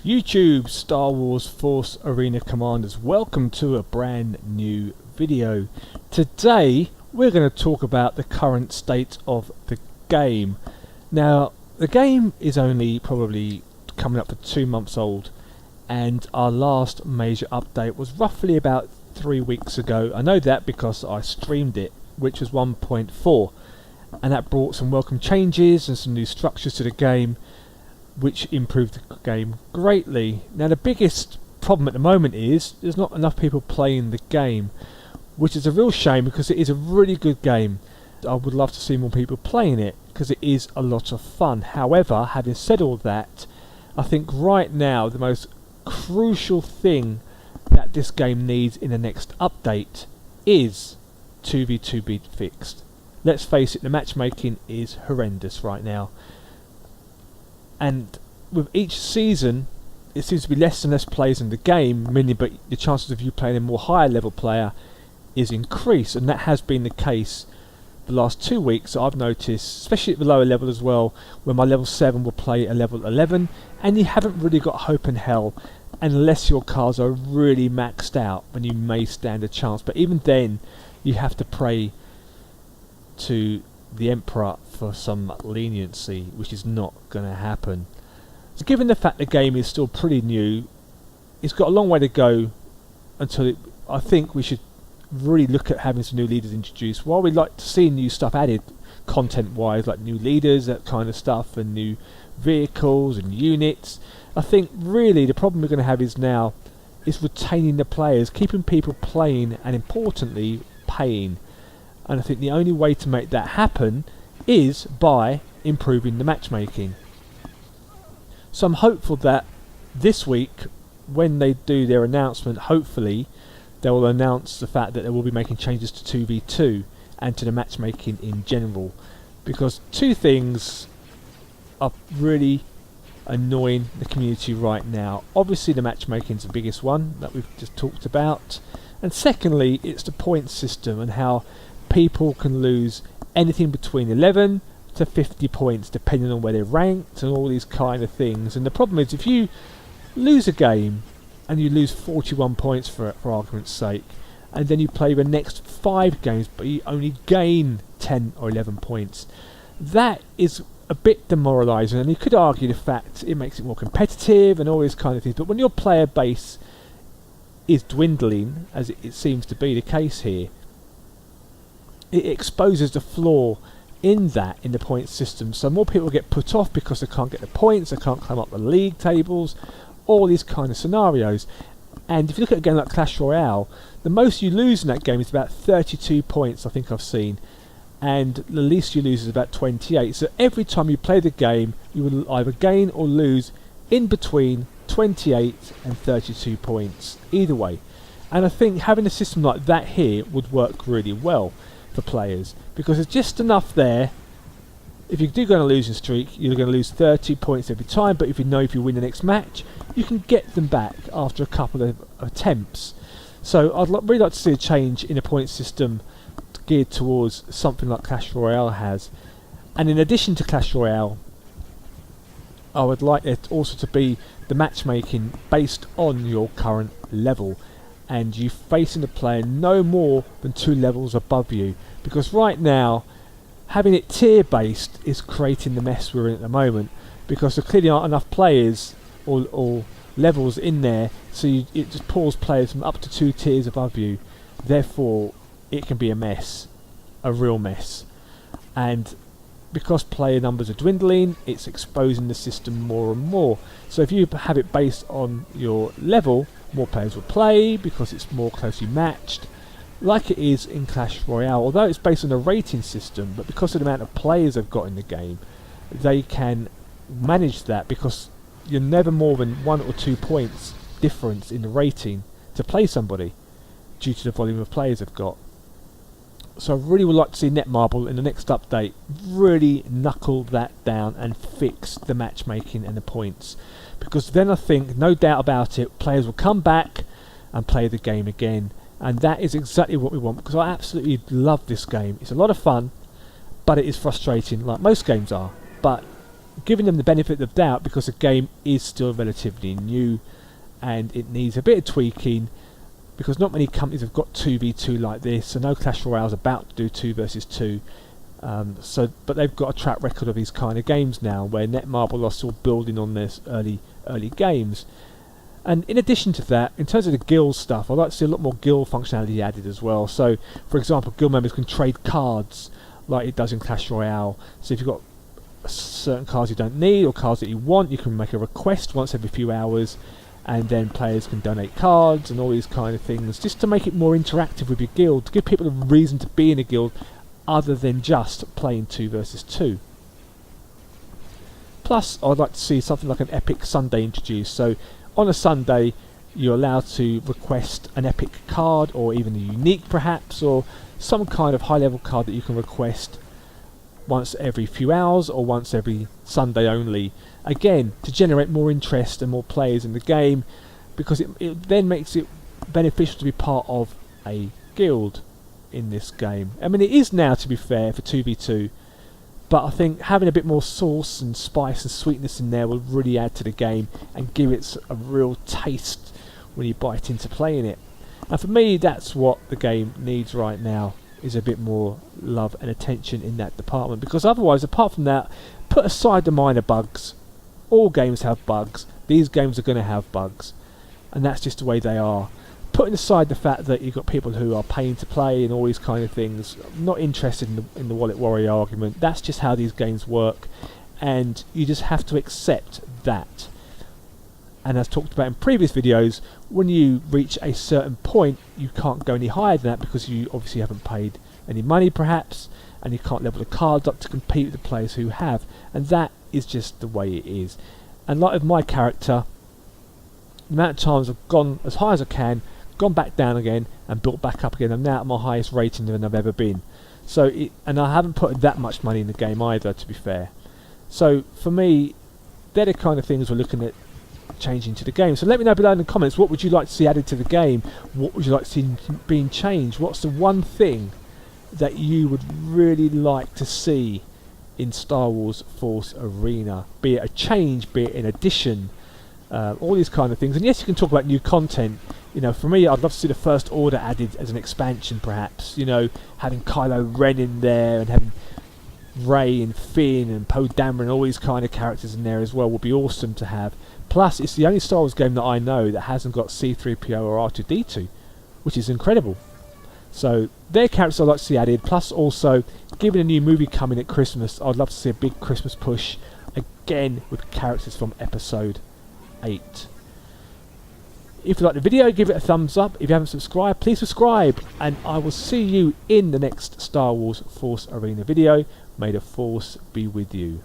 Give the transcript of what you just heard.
YouTube Star Wars Force Arena Commanders, welcome to a brand new video. Today we're going to talk about the current state of the game. Now the game is only probably coming up for 2 months old, and our last major update was roughly about 3 weeks ago. I know that because I streamed it, which was 1.4, and that brought some welcome changes and some new structures to the game, which improved the game greatly. Now the biggest problem at the moment is there's not enough people playing the game, which is a real shame because it is a really good game. I would love to see more people playing it because it is a lot of fun. However, having said all that, I think right now the most crucial thing that this game needs in the next update is 2v2 being fixed. Let's face it, the matchmaking is horrendous right now. And with each season, it seems to be less and less players in the game, meaning but the chances of you playing a more higher level player is increased, and that has been the case the last 2 weeks. I've noticed, especially at the lower level as well, where my level 7 will play a level 11, and you haven't really got hope in hell unless your cards are really maxed out, when you may stand a chance. But even then, you have to pray to the Emperor for some leniency, which is not going to happen. So given the fact the game is still pretty new, it's got a long way to go until I think we should really look at having some new leaders introduced. While we'd like to see new stuff added content wise, like new leaders, that kind of stuff, and new vehicles and units, I think really the problem we're going to have is retaining the players, keeping people playing, and importantly paying. And I think the only way to make that happen is by improving the matchmaking. So I'm hopeful that this week, when they do their announcement, hopefully they will announce the fact that they will be making changes to 2v2 and to the matchmaking in general, because two things are really annoying the community right now. Obviously the matchmaking is the biggest one that we've just talked about, and secondly it's the point system and how people can lose anything between 11 to 50 points depending on where they're ranked and all these kind of things. And the problem is, if you lose a game and you lose 41 points for argument's sake, and then you play the next 5 games but you only gain 10 or 11 points, that is a bit demoralising. And you could argue the fact it makes it more competitive and all these kind of things, but when your player base is dwindling, as it seems to be the case here, it exposes the flaw in the point system. So more people get put off because they can't get the points, they can't climb up the league tables, all these kind of scenarios. And if you look at a game like Clash Royale, the most you lose in that game is about 32 points, I think I've seen, and the least you lose is about 28. So every time you play the game, you will either gain or lose in between 28 and 32 points, either way. And I think having a system like that here would work really well for players, because there's just enough there. If you do go on a losing streak, you're going to lose 30 points every time, but if you win the next match, you can get them back after a couple of attempts. So I'd really like to see a change in the point system geared towards something like Clash Royale has. And in addition to Clash Royale, I would like it also to be the matchmaking based on your current level, and you facing the player no more than 2 levels above you, because right now having it tier based is creating the mess we're in at the moment, because there clearly aren't enough players or levels in there, so it just pulls players from up to 2 tiers above you. Therefore it can be a mess, a real mess, and because player numbers are dwindling, it's exposing the system more and more. So if you have it based on your level, more players will play because it's more closely matched, like it is in Clash Royale, although it's based on a rating system. But because of the amount of players they've got in the game, they can manage that, because you're never more than 1 or 2 points difference in the rating to play somebody due to the volume of players they've got. So I really would like to see Netmarble in the next update really knuckle that down and fix the matchmaking and the points, because then I think, no doubt about it, players will come back and play the game again, and that is exactly what we want, because I absolutely love this game. It's a lot of fun, but it is frustrating, like most games are. But giving them the benefit of the doubt because the game is still relatively new and it needs a bit of tweaking, because not many companies have got 2v2 like this. So no Clash Royale is about to do 2 versus 2. But they've got a track record of these kind of games now, where Netmarble are still building on their early games. And in addition to that, in terms of the guild stuff, I'd like to see a lot more guild functionality added as well. So, for example, guild members can trade cards like it does in Clash Royale. So if you've got certain cards you don't need or cards that you want, you can make a request once every few hours, and then players can donate cards and all these kind of things, just to make it more interactive with your guild, to give people a reason to be in a guild other than just playing 2 versus 2. Plus, I'd like to see something like an Epic Sunday introduced. So on a Sunday you're allowed to request an epic card, or even a unique perhaps, or some kind of high level card that you can request once every few hours or once every Sunday only, again to generate more interest and more players in the game, because it then makes it beneficial to be part of a guild in this game. I mean, it is now, to be fair, for 2v2, but I think having a bit more sauce and spice and sweetness in there will really add to the game and give it a real taste when you bite into playing it. And for me, that's what the game needs right now, is a bit more love and attention in that department, because otherwise, apart from that, put aside the minor bugs. All games have bugs. These games are going to have bugs, and that's just the way they are. Putting aside the fact that you've got people who are paying to play and all these kind of things, I'm not interested in the wallet warrior argument. That's just how these games work, and you just have to accept that. And as talked about in previous videos, when you reach a certain point, you can't go any higher than that, because you obviously haven't paid any money perhaps, and you can't level the cards up to compete with the players who have, and that is just the way it is. And like with my character, the amount of times I've gone as high as I can, gone back down again, and built back up again. I'm now at my highest rating than I've ever been. And I haven't put that much money in the game either, to be fair. So for me, they're the kind of things we're looking at changing to the game. So let me know below in the comments, what would you like to see added to the game? What would you like to see being changed? What's the one thing that you would really like to see in Star Wars Force Arena? Be it a change, be it an addition, all these kind of things. And yes, you can talk about new content. You know, for me, I'd love to see the First Order added as an expansion, perhaps. You know, having Kylo Ren in there, and having Rey and Finn and Poe Dameron and all these kind of characters in there as well would be awesome to have. Plus, it's the only Star Wars game that I know that hasn't got C-3PO or R2-D2, which is incredible. So their characters I'd like to see added. Plus, also, given a new movie coming at Christmas, I'd love to see a big Christmas push again with characters from Episode 8. If you like the video, give it a thumbs up. If you haven't subscribed, please subscribe, and I will see you in the next Star Wars Force Arena video. May the Force be with you.